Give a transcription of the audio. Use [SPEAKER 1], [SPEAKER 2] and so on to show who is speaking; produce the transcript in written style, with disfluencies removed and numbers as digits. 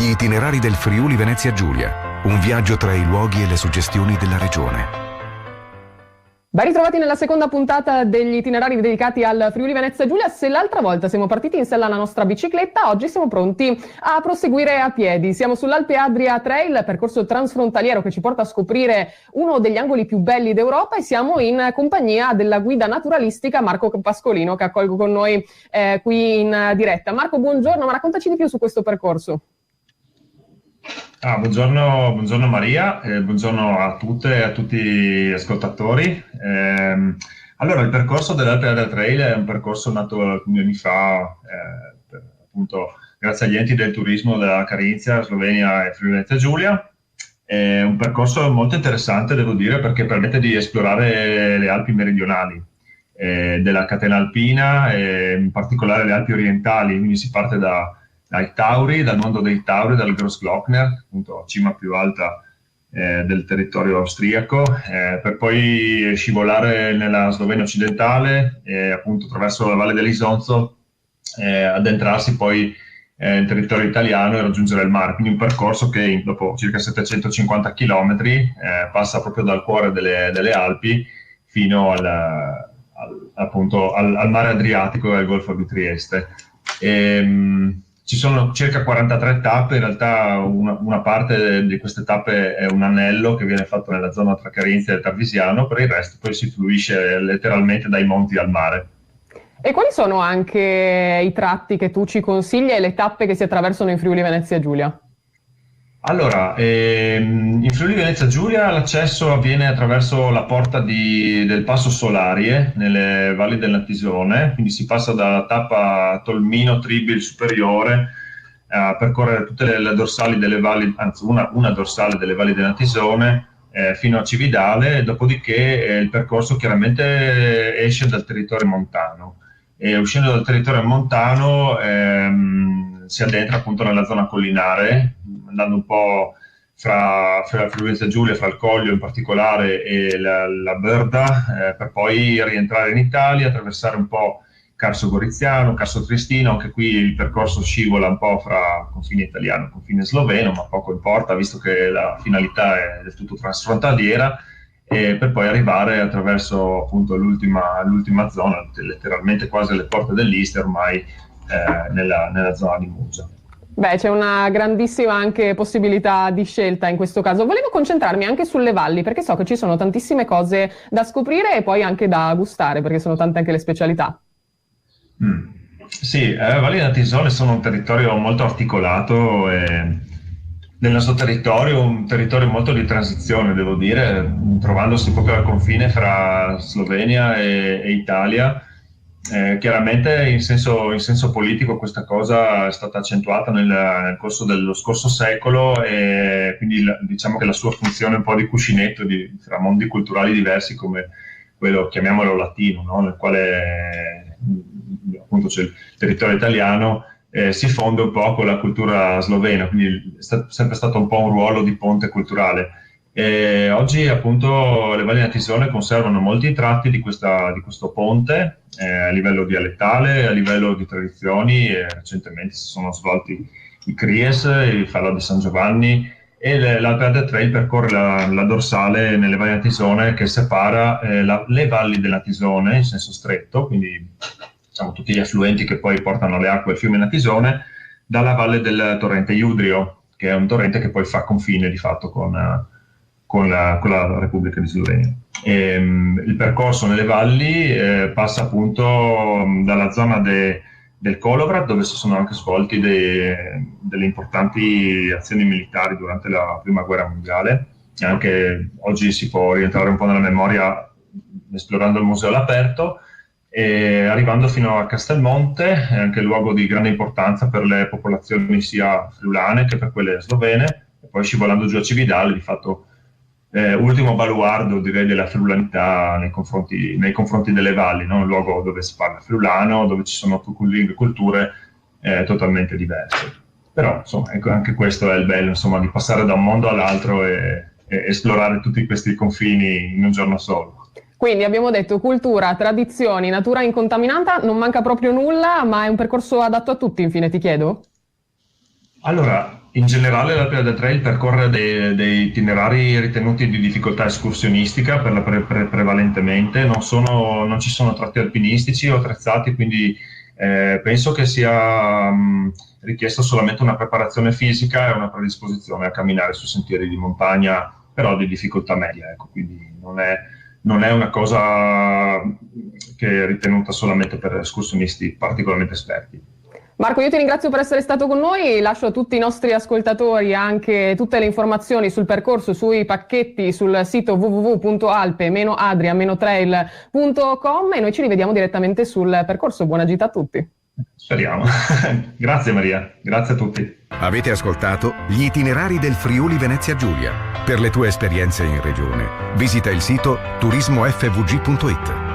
[SPEAKER 1] Gli itinerari del Friuli Venezia Giulia, un viaggio tra i luoghi e le suggestioni della regione.
[SPEAKER 2] Ben ritrovati nella seconda puntata degli itinerari dedicati al Friuli Venezia Giulia. Se l'altra volta siamo partiti in sella alla nostra bicicletta, oggi siamo pronti a proseguire a piedi. Siamo sull'Alpe Adria Trail, percorso transfrontaliero che ci porta a scoprire uno degli angoli più belli d'Europa, e siamo in compagnia della guida naturalistica Marco Pascolino, che accolgo con noi qui in diretta. Marco, buongiorno, ma raccontaci di più su questo percorso.
[SPEAKER 3] Buongiorno Maria, buongiorno a tutte e a tutti gli ascoltatori. Allora, il percorso dell'Alpe Adria Trail è un percorso nato alcuni anni fa, appunto grazie agli enti del turismo della Carinzia, Slovenia e Friuli Venezia Giulia. È un percorso molto interessante, devo dire, perché permette di esplorare le Alpi meridionali della catena alpina, in particolare le Alpi orientali. Quindi si parte dai Tauri, dal mondo dei Tauri, dal Grossglockner, appunto cima più alta del territorio austriaco, per poi scivolare nella Slovenia occidentale, appunto attraverso la Valle dell'Isonzo, addentrarsi poi in territorio italiano e raggiungere il mare. Quindi un percorso che dopo circa 750 km passa proprio dal cuore delle Alpi fino appunto al mare Adriatico e al Golfo di Trieste. Ci sono circa 43 tappe, in realtà una parte di queste tappe è un anello che viene fatto nella zona tra Carinzia e Tarvisiano, per il resto poi si fluisce letteralmente dai monti al mare.
[SPEAKER 2] E quali sono anche i tratti che tu ci consigli e le tappe che si attraversano in Friuli Venezia Giulia?
[SPEAKER 3] Allora, in Friuli Venezia Giulia l'accesso avviene attraverso la porta del Passo Solarie, nelle valli del Natisone, quindi si passa dalla tappa Tolmino Tribil superiore a percorrere tutte le dorsali delle valli, anzi una dorsale delle valli del Natisone, fino a Cividale, dopodiché il percorso chiaramente esce dal territorio montano. E uscendo dal territorio montano si addentra appunto nella zona collinare, andando un po' fra Friuli Venezia Giulia, fra il Coglio in particolare e la Berda, per poi rientrare in Italia, attraversare un po' Carso Goriziano, Carso Triestino. Anche qui il percorso scivola un po' fra confine italiano e confine sloveno, ma poco importa, visto che la finalità è del tutto transfrontaliera, per poi arrivare attraverso appunto l'ultima zona, letteralmente quasi alle porte dell'Istria, ormai nella zona di Muggia.
[SPEAKER 2] Beh, c'è una grandissima anche possibilità di scelta in questo caso. Volevo concentrarmi anche sulle valli, perché so che ci sono tantissime cose da scoprire e poi anche da gustare, perché sono tante anche le specialità.
[SPEAKER 3] Sì, le valli del Natisone sono un territorio molto articolato, nel nostro territorio, un territorio molto di transizione, devo dire, trovandosi proprio al confine fra Slovenia e Italia. Chiaramente in senso politico questa cosa è stata accentuata nel corso dello scorso secolo, e quindi diciamo che la sua funzione è un po' di cuscinetto fra mondi culturali diversi, come quello, chiamiamolo latino, no? Nel quale appunto c'è il territorio italiano, si fonde un po' con la cultura slovena, quindi è sempre stato un po' un ruolo di ponte culturale. Oggi appunto le valli del Natisone conservano molti tratti di questo ponte, a livello dialettale, a livello di tradizioni. Recentemente si sono svolti i Cries, il Falò di San Giovanni, e l'Alpe Adria Trail percorre la dorsale nelle valli del Natisone, che separa le valli del Natisone in senso stretto, quindi diciamo tutti gli affluenti che poi portano le acque del fiume Natisone, dalla valle del torrente Iudrio, che è un torrente che poi fa confine di fatto con la Repubblica di Slovenia. Il percorso nelle valli passa appunto dalla zona del Kolovrat, dove si sono anche svolti delle importanti azioni militari durante la Prima Guerra Mondiale. E anche oggi si può rientrare un po' nella memoria esplorando il museo all'aperto, e arrivando fino a Castelmonte, anche luogo di grande importanza per le popolazioni sia friulane che per quelle slovene, e poi scivolando giù a Cividale, di fatto ultimo baluardo, direi, della friulanità nei confronti delle valli, no? Un luogo dove si parla friulano, dove ci sono lingue e culture totalmente diverse. Però insomma, ecco, anche questo è il bello, insomma, di passare da un mondo all'altro e esplorare tutti questi confini in un giorno solo.
[SPEAKER 2] Quindi abbiamo detto cultura, tradizioni, natura incontaminata, non manca proprio nulla, ma è un percorso adatto a tutti, infine ti chiedo?
[SPEAKER 3] Allora, In generale l'Alpe d'Adda Trail percorre dei itinerari ritenuti di difficoltà escursionistica prevalentemente, non ci sono tratti alpinistici o attrezzati, quindi penso che sia richiesta solamente una preparazione fisica e una predisposizione a camminare su sentieri di montagna, però di difficoltà media, ecco, quindi non è una cosa che è ritenuta solamente per escursionisti particolarmente esperti.
[SPEAKER 2] Marco, io ti ringrazio per essere stato con noi, lascio a tutti i nostri ascoltatori anche tutte le informazioni sul percorso, sui pacchetti sul sito www.alpe-adria-trail.com e noi ci rivediamo direttamente sul percorso. Buona gita a tutti.
[SPEAKER 3] Speriamo. Grazie Maria, grazie a tutti.
[SPEAKER 1] Avete ascoltato gli itinerari del Friuli Venezia Giulia. Per le tue esperienze in regione, visita il sito turismofvg.it.